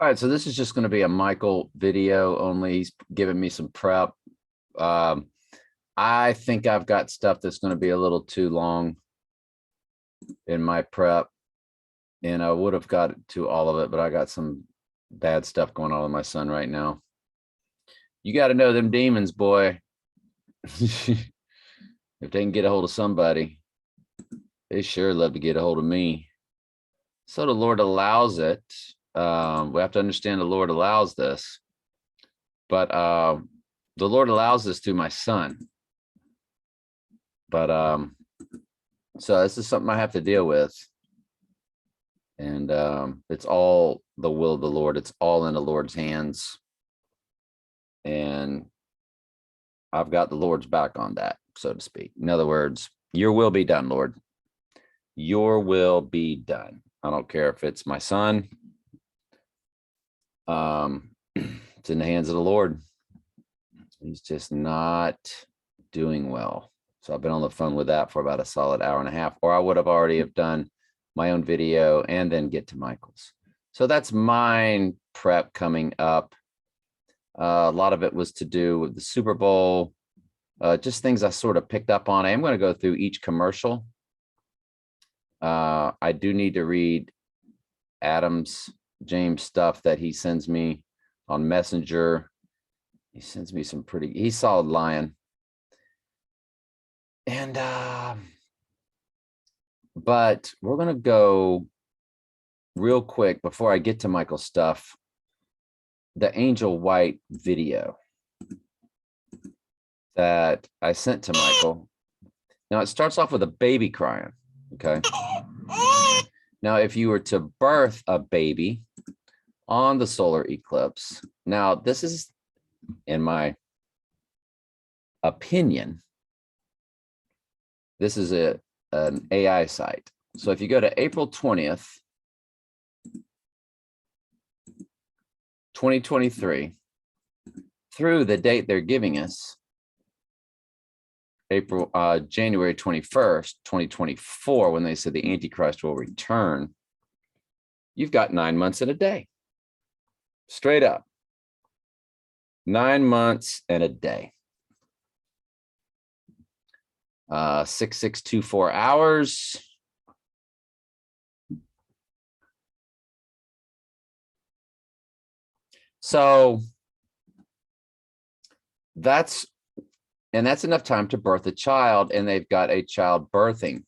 All right, so this is just going to be a Michael video only. He's giving me some prep. I think I've got stuff that's going to be a little too long in my prep, and I would have got to all of it, but I got some bad stuff going on with my son right now. You got to know them demons, boy. If they can get a hold of somebody, they sure love to get a hold of me. So the Lord allows it. We have to understand the Lord allows this, but the Lord allows this through my son. But so this is something I have to deal with, and it's all the will of the Lord. It's all in the Lord's hands, and I've got the Lord's back on that, so to speak. In other words, your will be done, Lord. Your will be done. I don't care if it's my son. It's in the hands of the Lord. He's just not doing well. So I've been on the phone with that for about a solid hour and a half, or I would have already have done my own video and then get to Michael's. So that's mine prep coming up. A lot of it was to do with the Super Bowl, just things I sort of picked up on. I am going to go through each commercial. I do need to read James stuff that he sends me on Messenger. He sends me some he's solid lying. And but we're gonna go real quick before I get to Michael's stuff. The Angel White video that I sent to Michael. Now it starts off with a baby crying. Okay. Now, if you were to birth a baby on the solar eclipse, now this is, in my opinion, this is an AI site. So if you go to April 20th, 2023, through the date they're giving us, January 21st, 2024, when they said the Antichrist will return, you've got 9 months and a day. Straight up. 9 months and a day. 6624 hours. So that's enough time to birth a child, and they've got a child birthing.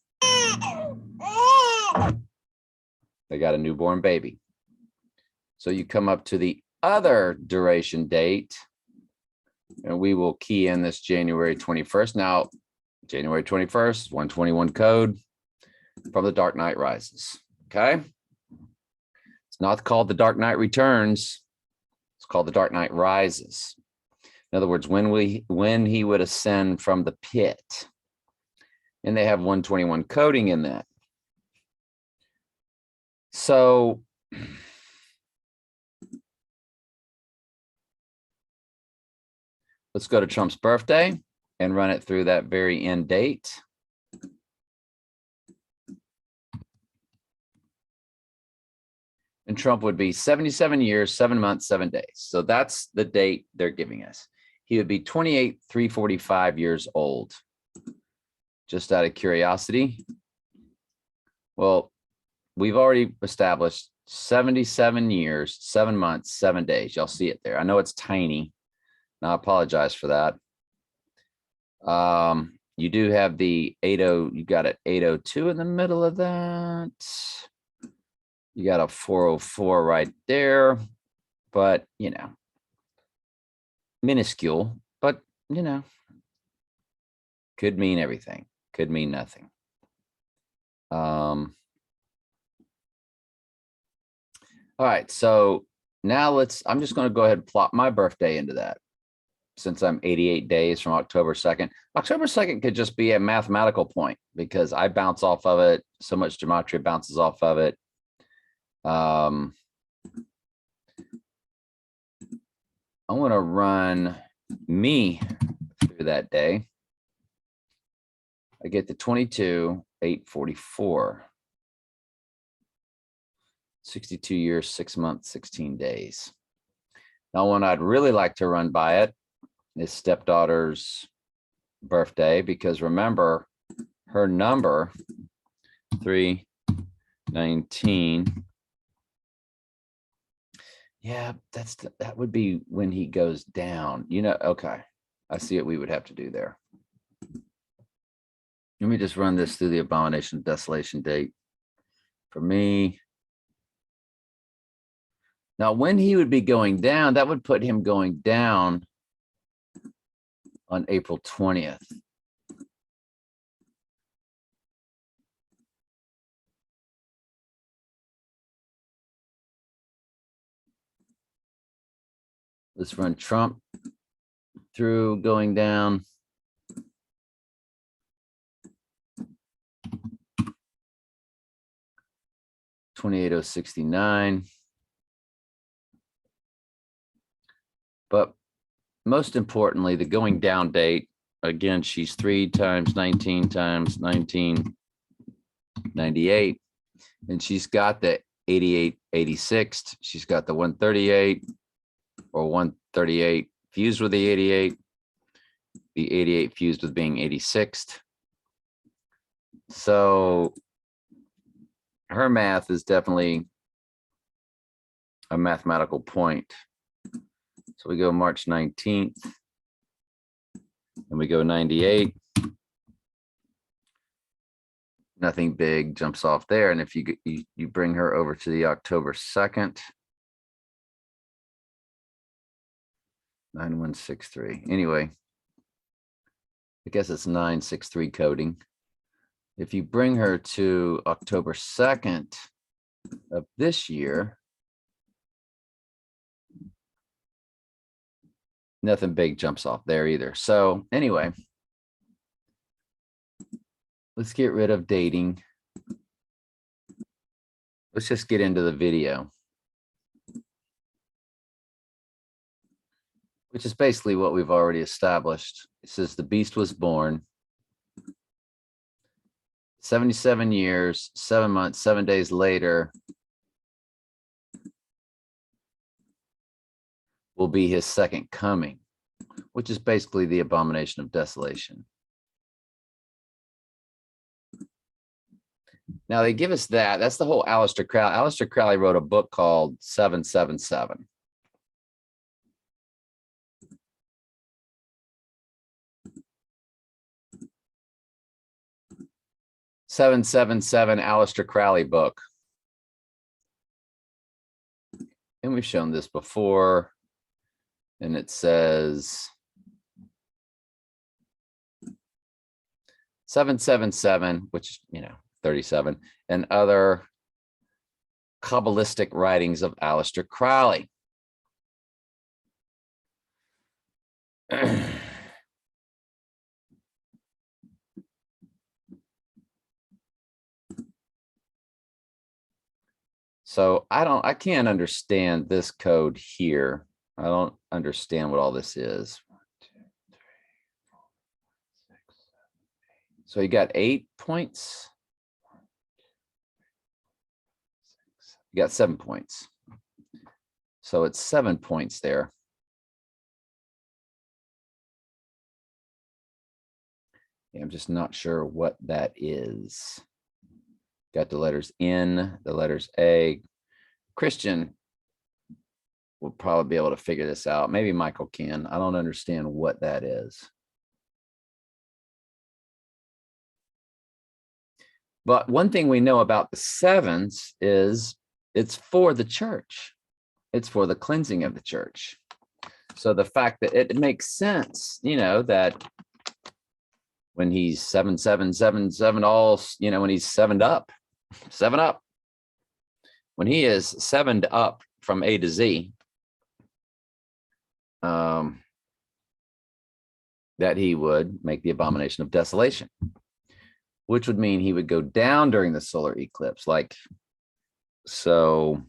They got a newborn baby. So you come up to the other duration date, and we will key in this January 21st. Now, January 21st, 121 code from The Dark Knight Rises. Okay. It's not called The Dark Knight Returns. It's called The Dark Knight Rises. In other words, when he would ascend from the pit, and they have 121 coding in that. So let's go to Trump's birthday and run it through that very end date. And Trump would be 77 years, 7 months, 7 days. So that's the date they're giving us. He would be 28,345 years old. Just out of curiosity. Well, we've already established 77 years, 7 months, 7 days. Y'all see it there. I know it's tiny. And I apologize for that. You do have the 80, you got an 802 in the middle of that. You got a 404 right there, but you know, minuscule, but you know, could mean everything, could mean nothing. All right, so now I'm just going to go ahead and plot my birthday into that. Since I'm 88 days from October 2nd. October 2nd could just be a mathematical point because I bounce off of it. So much gematria bounces off of it. I want to run me through that day. I get the 22,844. 62 years, 6 months, 16 days. Now, one I'd really like to run by it is stepdaughter's birthday, because remember, her number 319. Yeah, that would be when he goes down. Okay. I see what we would have to do there. Let me just run this through the abomination of desolation date. For me. Now, when he would be going down, that would put him going down on April 20th. Let's run Trump through going down. $28,069. But most importantly, the going down date, again, she's 3 times 19 times 1998. And she's got the 88/86. She's got the 138 or 138 fused with the 88. The 88 fused with being 86th. So her math is definitely a mathematical point. So we go March 19th and we go 98. Nothing big jumps off there. And if you bring her over to the October 2nd, 9163. Anyway, I guess it's 963 coding. If you bring her to October 2nd of this year, nothing big jumps off there either. So anyway, let's get rid of dating. Let's just get into the video, which is basically what we've already established. It says the beast was born 77 years, 7 months, 7 days later will be his second coming, which is basically the abomination of desolation. Now they give us that. That's the whole Aleister Crowley. Aleister Crowley wrote a book called 777. Aleister Crowley book. And we've shown this before. And it says 777, which, 37, and other Kabbalistic writings of Aleister Crowley. So I can't understand this code here. I don't understand what all this is. 1, 2, 3, 4, 5, 6, 7, 8. So you got 8 points. You got 7 points. So it's 7 points there. Yeah, I'm just not sure what that is. Got the letters N, the letters A. Christian will probably be able to figure this out. Maybe Michael can. I don't understand what that is. But one thing we know about the sevens is it's for the church. It's for the cleansing of the church. So the fact that it makes sense, that when he's 7, all, when he's sevened up, 7 up, when he is 7'd up from A to Z, that he would make the abomination of desolation, which would mean he would go down during the solar eclipse. So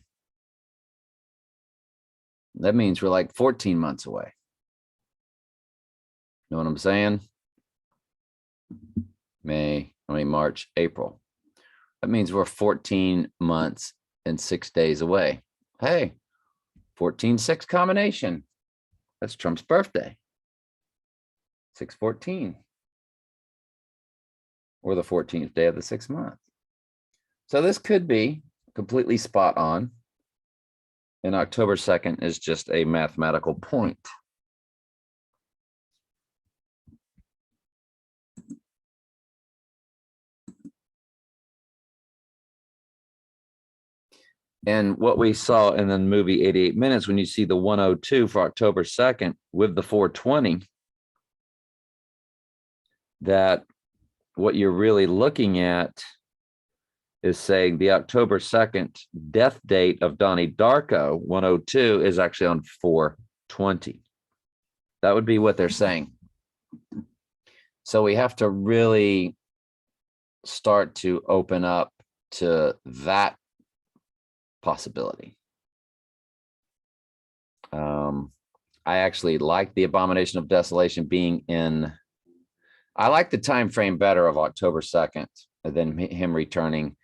that means we're like 14 months away. Know what I'm saying? March, April. That means we're 14 months and 6 days away. Hey, 14-6 combination. That's Trump's birthday. 6/14. Or the 14th day of the 6th month. So this could be completely spot on. And October 2nd is just a mathematical point. And what we saw in the movie 88 Minutes, when you see the 102 for October 2nd with the 420, that what you're really looking at is saying the October 2nd death date of Donnie Darko, 102, is actually on 420. That would be what they're saying. So we have to really start to open up to that possibility. I actually like the Abomination of Desolation being in. I like the time frame better of October 2nd than him returning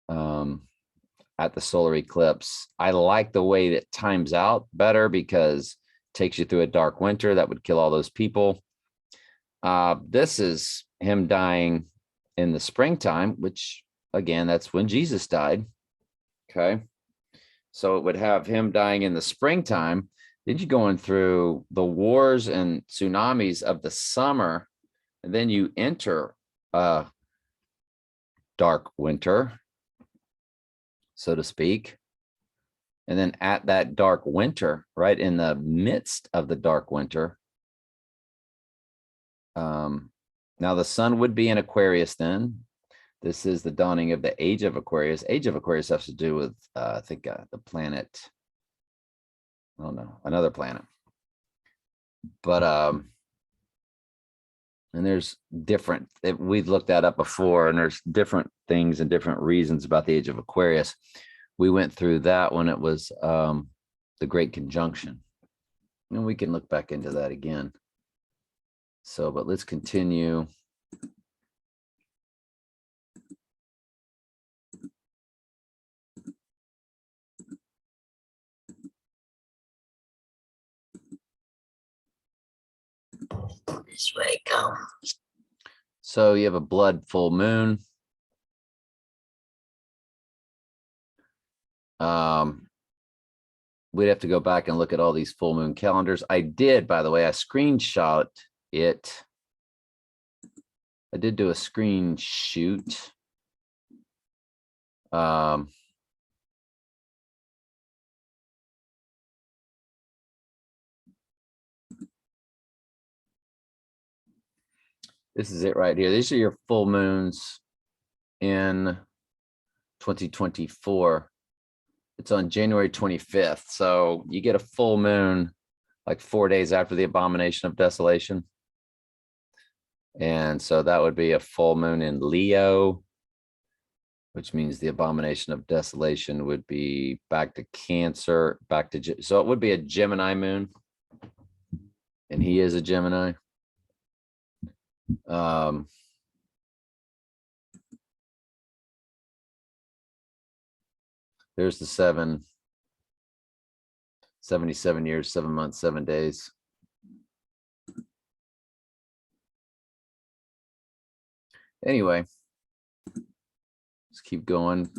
at the solar eclipse. I like the way that times out better because it takes you through a dark winter that would kill all those people. This is him dying in the springtime, which again, that's when Jesus died. Okay. So it would have him dying in the springtime. Then you're going through the wars and tsunamis of the summer. And then you enter a dark winter, so to speak. And then at that dark winter, right in the midst of the dark winter, now the sun would be in Aquarius then. This is the dawning of the age of Aquarius. Age of Aquarius has to do with, I think, the planet. I don't know, another planet. But, and there's different, we've looked that up before, and there's different things and different reasons about the age of Aquarius. We went through that when it was the Great Conjunction. And we can look back into that again. So, but let's continue. This way go. So you have a blood full moon. We'd have to go back and look at all these full moon calendars. I did, by the way, I screenshot it. I did do a screen shoot. This is it right here. These are your full moons in 2024. It's on January 25th. So you get a full moon like 4 days after the Abomination of Desolation. And so that would be a full moon in Leo, which means the Abomination of Desolation would be back to Cancer, back to, so it would be a Gemini moon. And he is a Gemini. There's the 77 years, 7 months, 7 days. Anyway, let's keep going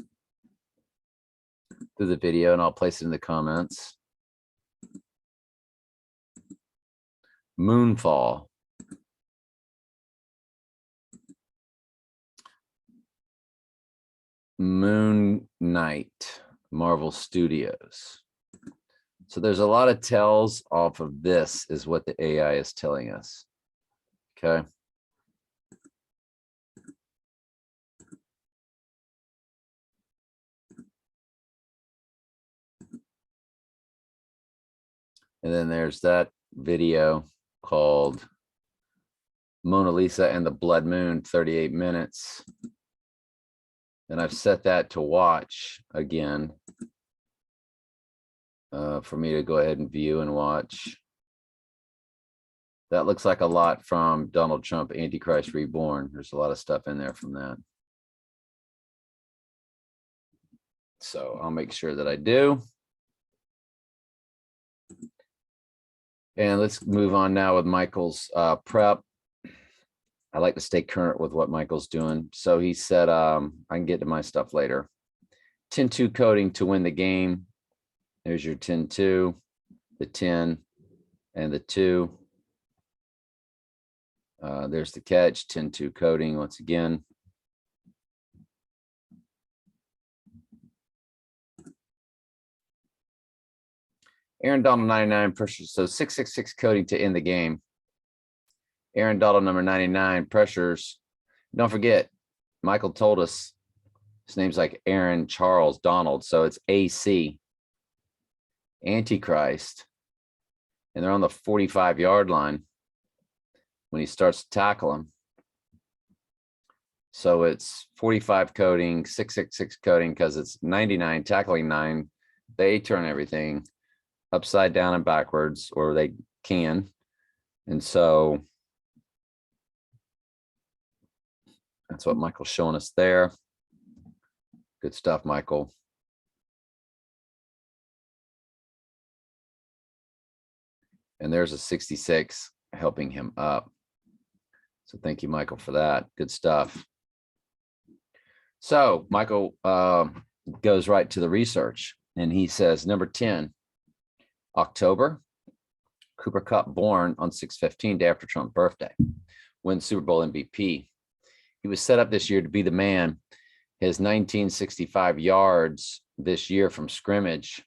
through the video and I'll place it in the comments. Moonfall. Moon Knight, Marvel Studios. So there's a lot of tells off of this is what the AI is telling us. Okay. And then there's that video called Mona Lisa and the Blood Moon, 38 minutes. And I've set that to watch again for me to go ahead and view and watch. That looks like a lot from Donald Trump, Antichrist Reborn. There's a lot of stuff in there from that. So I'll make sure that I do. And let's move on now with Michael's prep. I like to stay current with what Michael's doing. So he said, I can get to my stuff later. 10-2 coding to win the game. There's your 10-2, the 10, and the 2. There's the catch, 10-2 coding once again. Aaron Donald 99 pressures, so 666 coding to end the game. Aaron Donald number 99 pressures. Don't forget, Michael told us his name's like Aaron Charles Donald, so it's AC, Antichrist, and they're on the 45-yard line when he starts to tackle him. So it's 45 coding, 666 coding because it's 99 tackling 9. They turn everything upside down and backwards, or they can. And so that's what Michael's showing us there. Good stuff, Michael. And there's a 66 helping him up. So thank you, Michael, for that. Good stuff. So Michael goes right to the research, and he says, number 10, October, Cooper Kupp born on 6/15, day after Trump's birthday, wins Super Bowl MVP. He was set up this year to be the man. His 1965 yards this year from scrimmage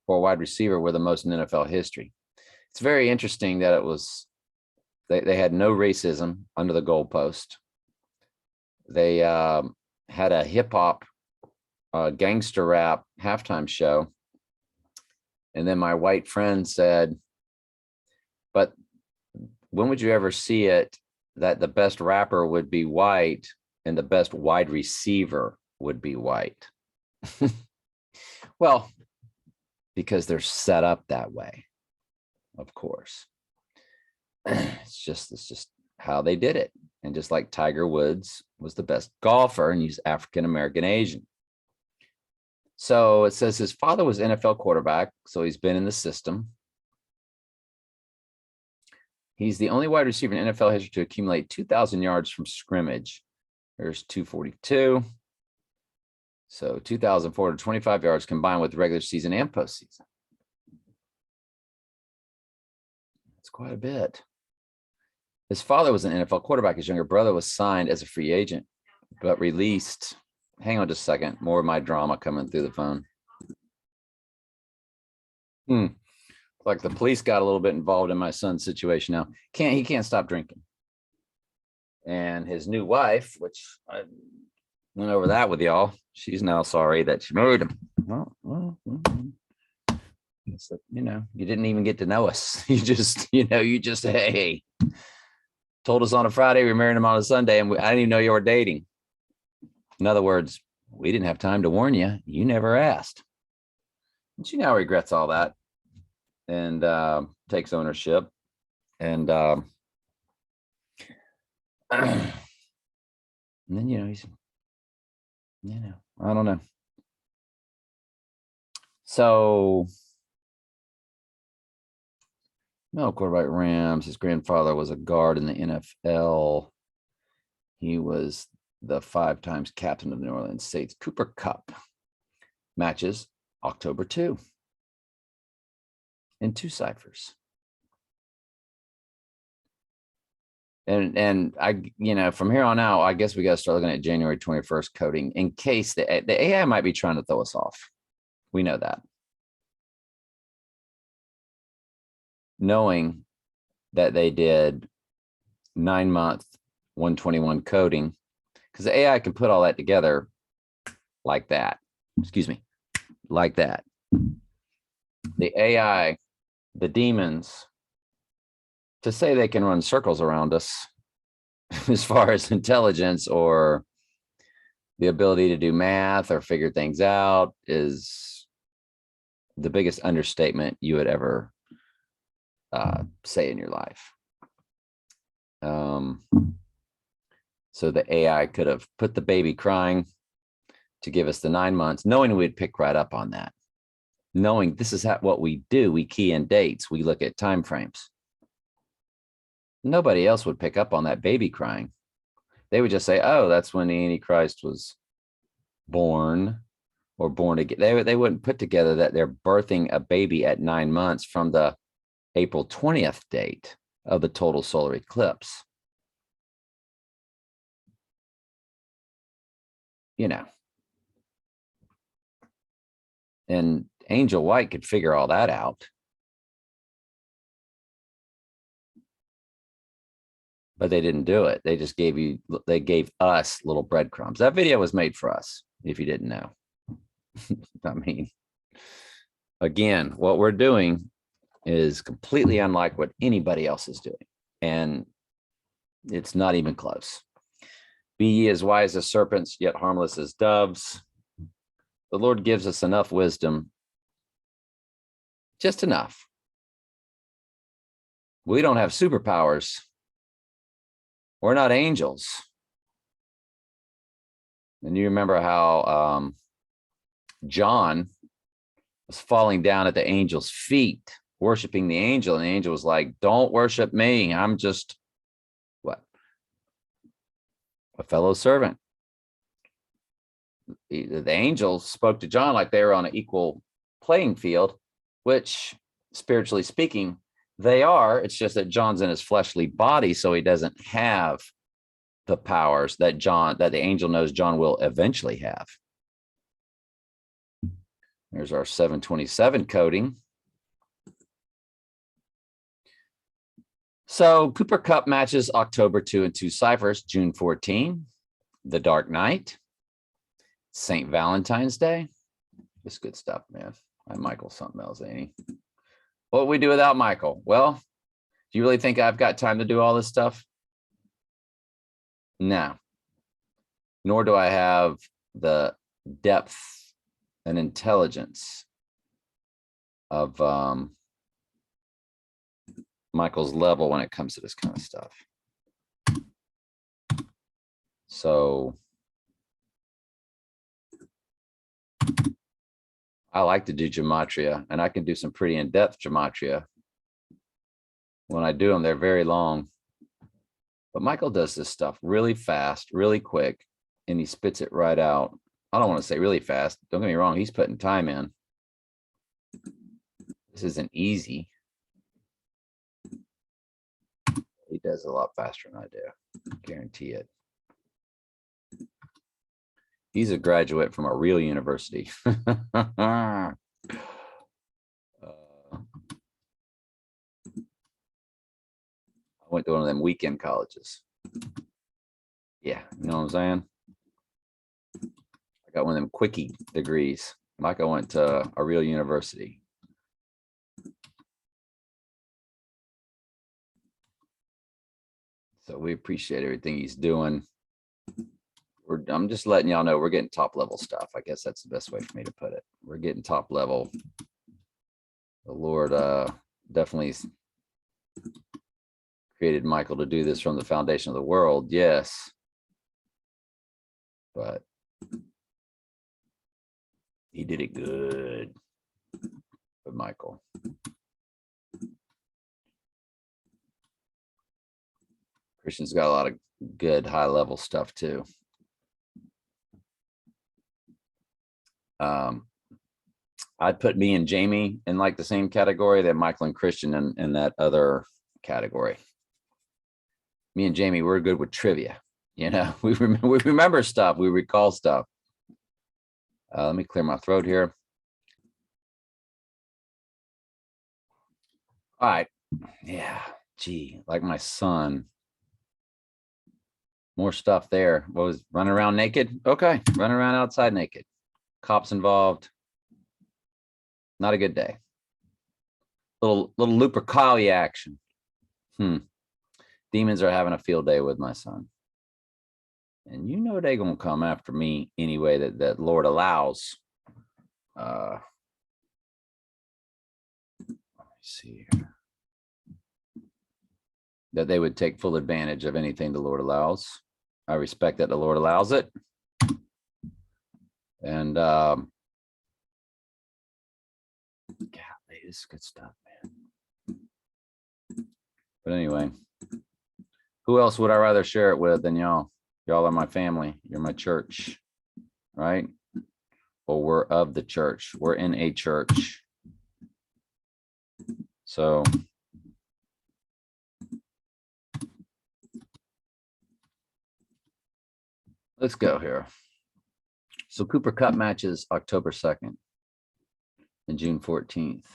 for a wide receiver were the most in NFL history. It's very interesting that it was, they had no racism under the goalpost. They had a hip hop gangster rap halftime show. And then my white friend said, but when would you ever see it that the best rapper would be white and the best wide receiver would be white? Well, because they're set up that way, of course. It's just how they did it. And just like Tiger Woods was the best golfer, and he's African-American Asian. So it says his father was NFL quarterback, so he's been in the system. He's the only wide receiver in NFL history to accumulate 2,000 yards from scrimmage. There's 242. So 2,425 yards combined with regular season and postseason. That's quite a bit. His father was an NFL quarterback. His younger brother was signed as a free agent, but released. Hang on just a second. More of my drama coming through the phone. Like the police got a little bit involved in my son's situation now. He can't stop drinking. And his new wife, which I went over that with y'all, she's now sorry that she married him. Well, you know, you didn't even get to know us. You just, hey, told us on a Friday, we married him on a Sunday, and I didn't even know you were dating. In other words, we didn't have time to warn you. You never asked. And she now regrets all that and takes ownership. And then, he's, I don't know. So, no, quarterback Rams. His grandfather was a guard in the NFL. He was the 5 times captain of the New Orleans Saints. Cooper Kupp matches October 2 in 2 ciphers. And I, from here on out, I guess we got to start looking at January 21st coding in case the AI might be trying to throw us off. We know that. Knowing that they did 9-month 121 coding, because the AI can put all that together like that. Like that. The AI, the demons, to say they can run circles around us as far as intelligence or the ability to do math or figure things out is the biggest understatement you would ever say in your life. So the AI could have put the baby crying to give us the 9 months, knowing we'd pick right up on that. Knowing this is what we do. We key in dates. We look at time frames. Nobody else would pick up on that baby crying. They would just say, oh, that's when the Antichrist was born or born again. They wouldn't put together that they're birthing a baby at 9 months from the April 20th date of the total solar eclipse. You know. And Angel White could figure all that out. But they didn't do it. They just gave us little breadcrumbs. That video was made for us, if you didn't know. I mean, again, what we're doing is completely unlike what anybody else is doing. And it's not even close. Be ye as wise as serpents, yet harmless as doves. The Lord gives us enough wisdom, just enough. We don't have superpowers. We're not angels. And you remember how John was falling down at the angel's feet, worshiping the angel. And the angel was like, don't worship me. I'm just, what? A fellow servant. The angel spoke to John like they were on an equal playing field, which, spiritually speaking, they are. It's just that John's in his fleshly body, so he doesn't have the powers that the angel knows John will eventually have. There's our 727 coding. So Cooper Kupp matches October 2 and 2 ciphers, June 14, The Dark Knight, St. Valentine's Day. This good stuff, man. Michael's something else, ain't he? What would we do without Michael? Well, do you really think I've got time to do all this stuff? No. Nor do I have the depth and intelligence of Michael's level when it comes to this kind of stuff. So I like to do gematria, and I can do some pretty in-depth gematria. When I do them, they're very long. But Michael does this stuff really fast, really quick, and he spits it right out. I don't want to say really fast. Don't get me wrong. He's putting time in. This isn't easy. He does a lot faster than I do. Guarantee it. He's a graduate from a real university. I went to one of them weekend colleges. Yeah, you know what I'm saying? I got one of them quickie degrees. Like I went to a real university. So we appreciate everything he's doing. I'm just letting y'all know we're getting top level stuff. I guess that's the best way for me to put it. We're getting top level. The Lord definitely created Michael to do this from the foundation of the world. Yes. But he did it good with Michael. Christian's got a lot of good high level stuff too. I'd put me and Jamie in like the same category that Michael and Christian in that other category. Me and Jamie, we're good with trivia. You know, we remember stuff, we recall stuff. Let me clear my throat here. All right. Yeah. Gee, like my son. More stuff there. What was running around naked? Okay. Running around outside naked. Cops involved. Not a good day. Little Lupercalia action. Demons are having a field day with my son. And you know they're gonna come after me anyway that Lord allows. Let me see here. That they would take full advantage of anything the Lord allows. I respect that the Lord allows it. And golly, this is good stuff, man. But anyway, who else would I rather share it with than y'all? Y'all are my family. You're my church, right? Or we're of the church. We're in a church. So let's go here. So Cooper Cup matches October 2nd and June 14th.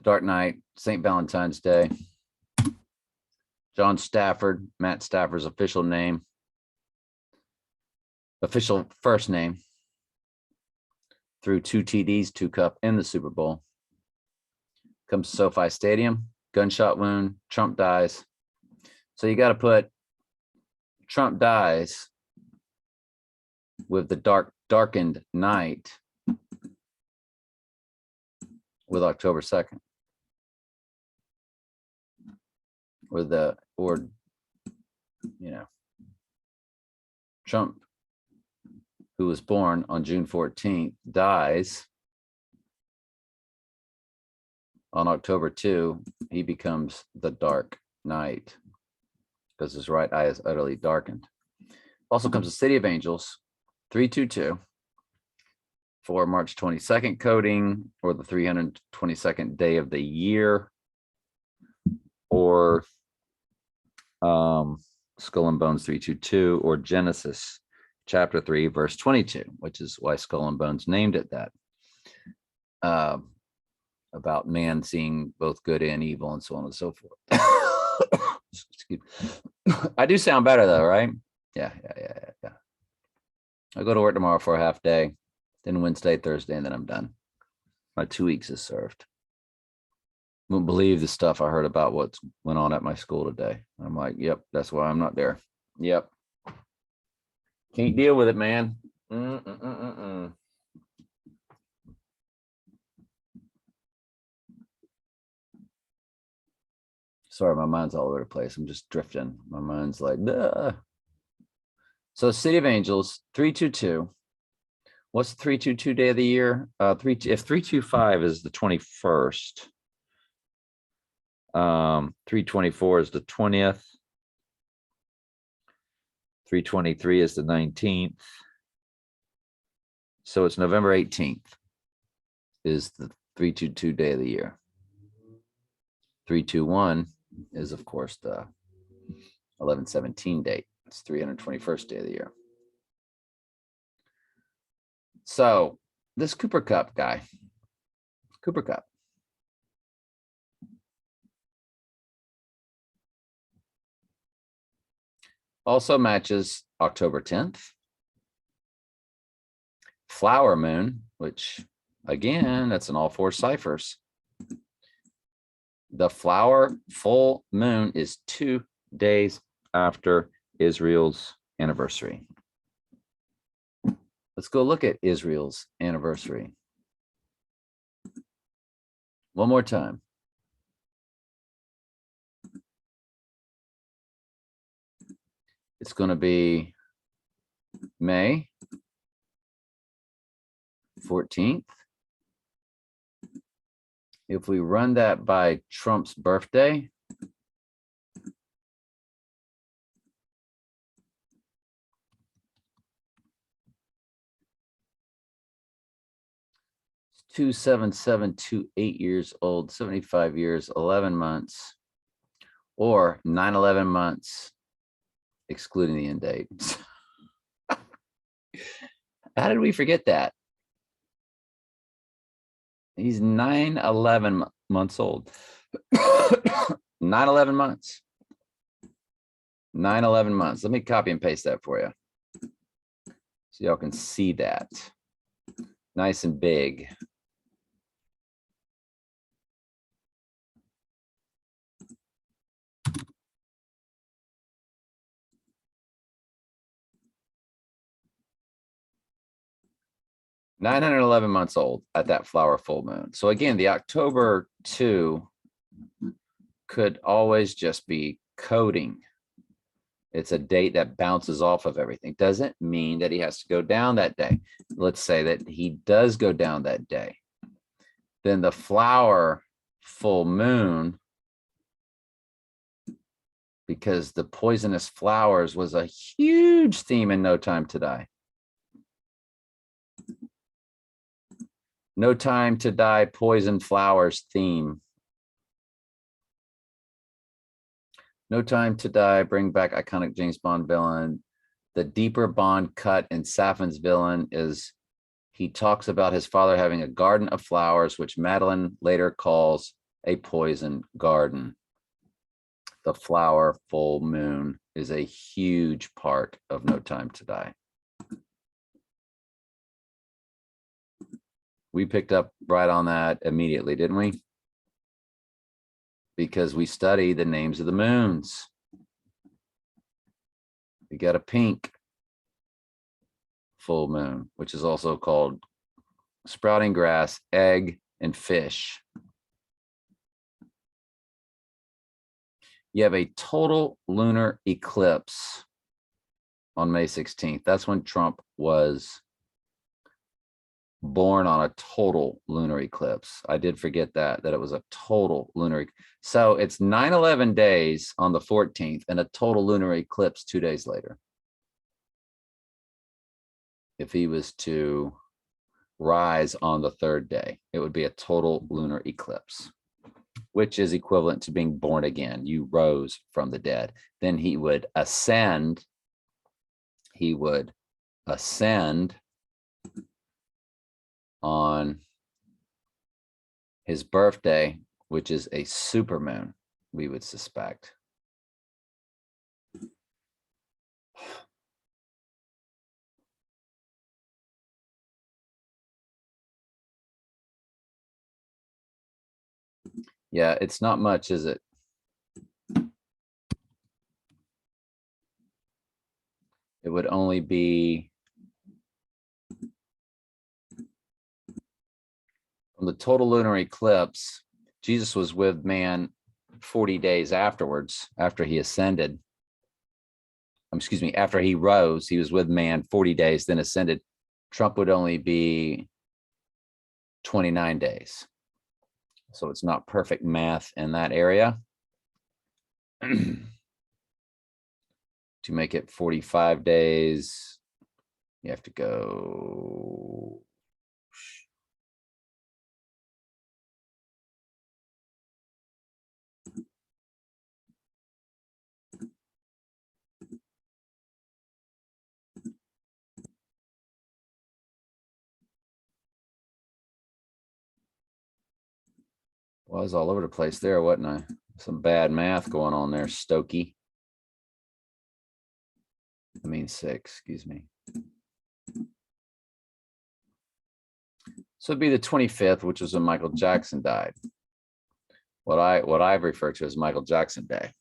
Dark Knight, St. Valentine's Day. John Stafford, Matt Stafford's official first name, threw 2 TDs, 2 Cup in the Super Bowl. Comes to SoFi Stadium, gunshot wound, Trump dies. So you got to put Trump dies with the darkened night with October 2nd. Or Trump, who was born on June 14th, dies on October 2. He becomes the Dark Knight because his right eye is utterly darkened. Also comes the City of Angels, 322 for March 22nd coding, or the 322nd day of the year, or Skull and Bones 322, or Genesis chapter 3 verse 22, which is why Skull and Bones named it that, about man seeing both good and evil and so on and so forth. Excuse me. I do sound better though, right? Yeah. I go to work tomorrow for a half day, then Wednesday, Thursday, and then I'm done. My 2 weeks is served. Won't believe the stuff I heard about what went on at my school today. I'm like, yep, that's why I'm not there. Yep. Can't deal with it, man. Sorry, my mind's all over the place. I'm just drifting. My mind's like, duh. So City of Angels, 322. What's the 322 day of the year? If 325 is the 21st. 324 is the 20th. 323 is the 19th. So it's November 18th is the 322 day of the year. 321 is, of course, the 11/17 date. It's 321st day of the year. So this Cooper Cup guy, Cooper Cupp, also matches October 10th. Flower moon, which again, that's in all 4 ciphers. The flower full moon is 2 days after Israel's anniversary. Let's go look at Israel's anniversary. One more time. It's going to be May 14th. If we run that by Trump's birthday, it's 27728 years old, 75 years, 11 months, or 9/11 months, excluding the end date. How did we forget that? He's 9/11 months old. 9/11 months. 9/11 months. Let me copy and paste that for you, so y'all can see that nice and big. $911 months old at that flower full moon. So again, the October 2 could always just be coding. It's a date that bounces off of everything. Doesn't mean that he has to go down that day. Let's say that he does go down that day. Then the flower full moon, because the poisonous flowers was a huge theme in No Time to Die. No Time to Die poison flowers theme. No Time to Die, bring back iconic James Bond villain. The deeper Bond cut in Safin's villain is he talks about his father having a garden of flowers, which Madeline later calls a poison garden. The flower full moon is a huge part of No Time to Die. We picked up right on that immediately, didn't we? Because we study the names of the moons. We got a pink full moon, which is also called sprouting grass, egg, and fish. You have a total lunar eclipse on May 16th. That's when Trump was born, on a total lunar eclipse. I did forget that it was a total lunar. So it's 9/11 days on the 14th and a total lunar eclipse 2 days later. If he was to rise on the third day, it would be a total lunar eclipse, which is equivalent to being born again. You rose from the dead. Then he would ascend. He would ascend on his birthday, which is a supermoon, we would suspect. Yeah, it's not much, is it? It would only be from the total lunar eclipse. Jesus was with man 40 days afterwards, after he ascended. Excuse me, after he rose, he was with man 40 days, then ascended. Trump would only be 29 days. So it's not perfect math in that area. To make it 45 days, you have to go. Well, I was all over the place there, wasn't I? Some bad math going on there, Stokey. I mean 6, excuse me. So it'd be the 25th, which was when Michael Jackson died. What I've referred to as Michael Jackson Day.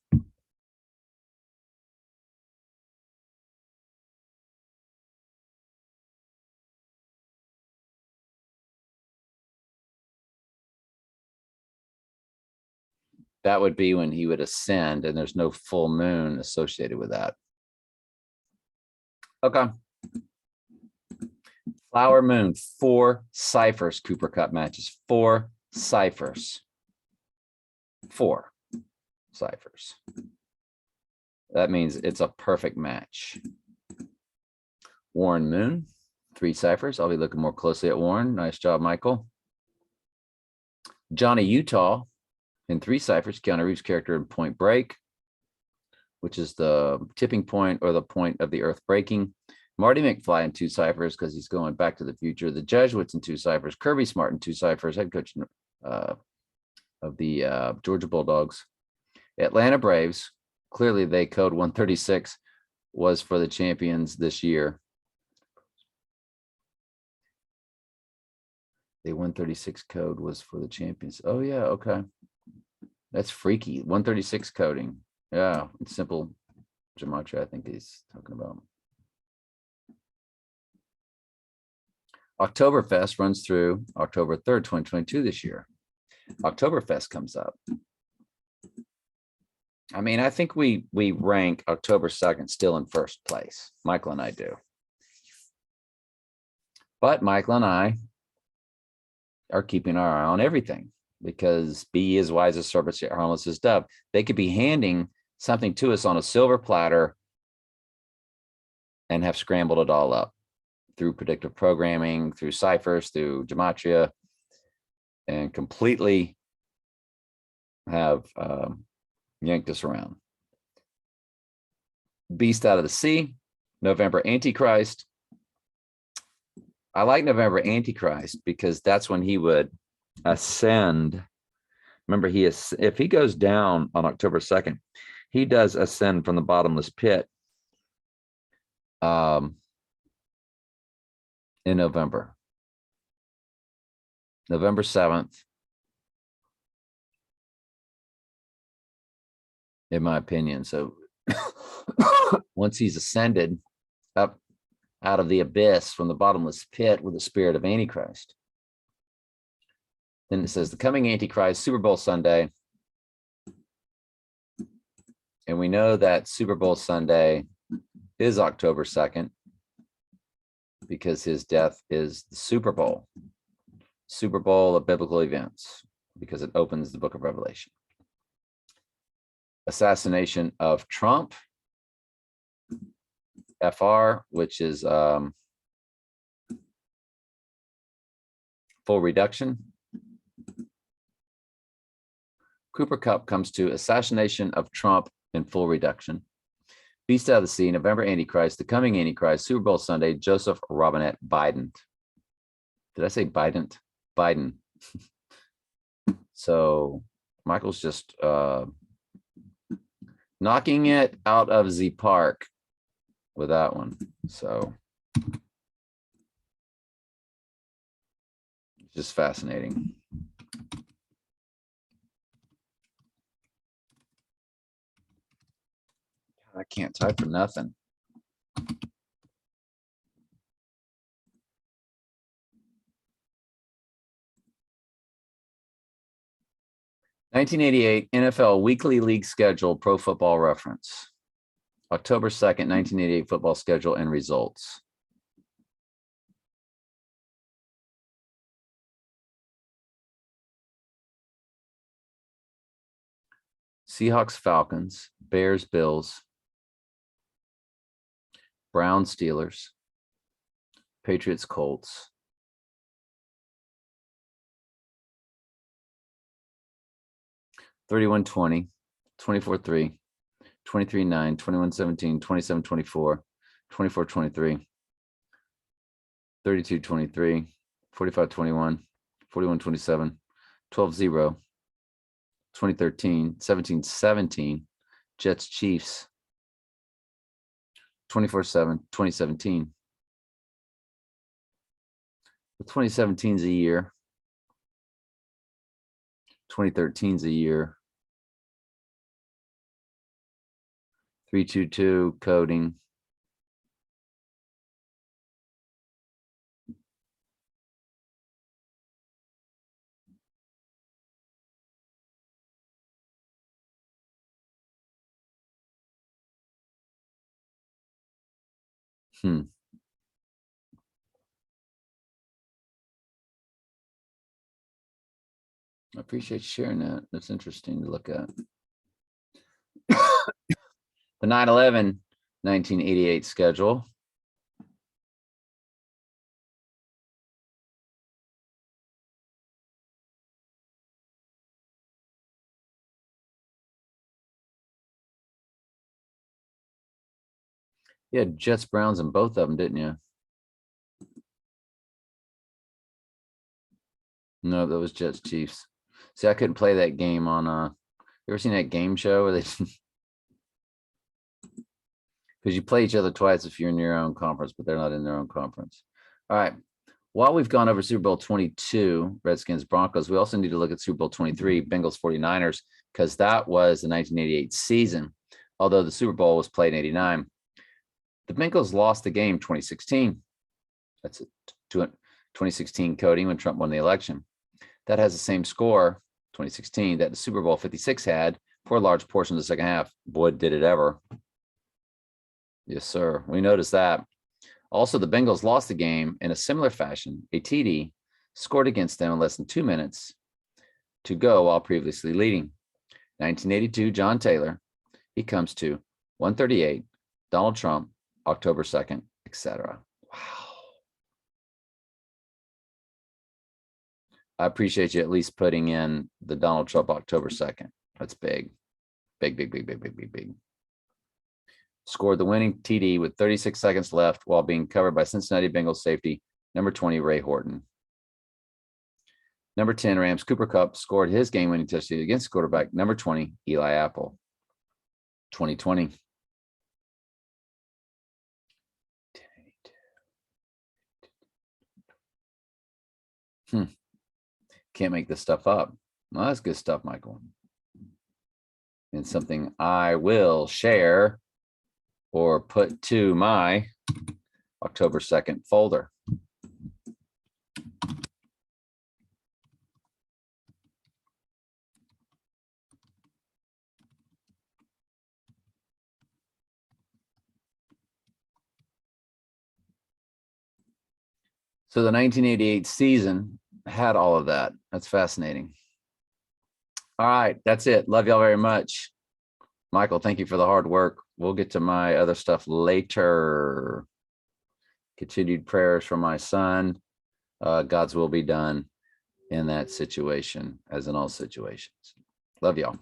That would be when he would ascend, and there's no full moon associated with that. Okay. Flower moon, 4 ciphers, Cooper Cup matches, 4 ciphers. 4 ciphers. That means it's a perfect match. Warren Moon, 3 ciphers. I'll be looking more closely at Warren. Nice job, Michael. Johnny Utah in 3 ciphers. Keanu Reeves' character in Point Break, which is the tipping point or the point of the earth breaking. Marty McFly in 2 ciphers because he's going back to the future. The Jesuits in 2 ciphers. Kirby Smart in 2 ciphers, head coach of the Georgia Bulldogs. Atlanta Braves, clearly they code 136 was for the champions this year. The 136 code was for the champions. Oh yeah, okay. That's freaky. 136 coding. Yeah, it's simple gematria, I think he's talking about. Oktoberfest runs through October 3rd, 2022 this year. Oktoberfest comes up. I mean, I think we rank October 2nd still in first place. Michael and I do. But Michael and I are keeping our eye on everything because be as wise as serpents, yet harmless as dove. They could be handing something to us on a silver platter and have scrambled it all up through predictive programming, through ciphers, through gematria, and completely have yanked us around. Beast out of the sea, November Antichrist. I like November Antichrist because that's when he would ascend. Remember, if he goes down on October 2nd, he does ascend from the bottomless pit in November. November 7th, in my opinion. So once he's ascended up out of the abyss from the bottomless pit with the spirit of Antichrist, then it says the coming Antichrist, Super Bowl Sunday. And we know that Super Bowl Sunday is October 2nd because his death is the Super Bowl of biblical events, because it opens the book of Revelation. Assassination of Trump, FR, which is full reduction. Kupp comes to assassination of Trump in full reduction. Beast out of the sea, November Antichrist, the coming Antichrist, Super Bowl Sunday, Joseph Robinette Biden. Did I say Biden? Biden. So Michael's just knocking it out of the park with that one. So just fascinating. I can't type for nothing. (1988) NFL Weekly League Schedule, Pro Football Reference. October 2nd, 1988 football schedule and results. Seahawks, Falcons, Bears, Bills, Browns, Steelers, Patriots, Colts, (31-20), 24-3, 23-9, 21-17, 27-24, 24-23, 32-23, 45-21, 41-27, 12-0, 2013, 17-17, Jets, Chiefs, 24-7, 2017. The 2017 is a year. 2013 is a year. 3-2-2 coding. I appreciate you sharing that. That's interesting to look at. The 9/11 1988 schedule. You had Jets, Browns, and both of them, didn't you? No, that was Jets, Chiefs. See, I couldn't play that game on you ever seen that game show where they because you play each other twice if you're in your own conference, but they're not in their own conference. All right. While we've gone over Super Bowl 22, Redskins, Broncos, we also need to look at Super Bowl 23, Bengals, 49ers, because that was the 1988 season, although the Super Bowl was played in 89. The Bengals lost the game 2016. That's it. 2016 coding when Trump won the election. That has the same score, 2016, that the Super Bowl 56 had. for a large portion of the second half. Boy, did it ever. Yes, sir. We noticed that. Also, the Bengals lost the game in a similar fashion. A TD scored against them in less than 2 minutes to go while previously leading. 1982, John Taylor. He comes to 138. Donald Trump, October 2nd, etc. Wow. I appreciate you at least putting in the Donald Trump October 2nd. That's big. Big, big, big, big, big, big, big. Scored the winning TD with 36 seconds left while being covered by Cincinnati Bengals safety, number 20, Ray Horton. Number 10, Rams Cooper Kupp scored his game-winning touchdown against quarterback, number 20, Eli Apple. 2020. Can't make this stuff up. Well, that's good stuff, Michael. And something I will share or put to my October 2nd folder. So the 1988 season had all of that. That's fascinating. All right, that's it. Love y'all very much. Michael, thank you for the hard work. We'll get to my other stuff later. Continued prayers for my son. God's will be done in that situation, as in all situations. Love y'all.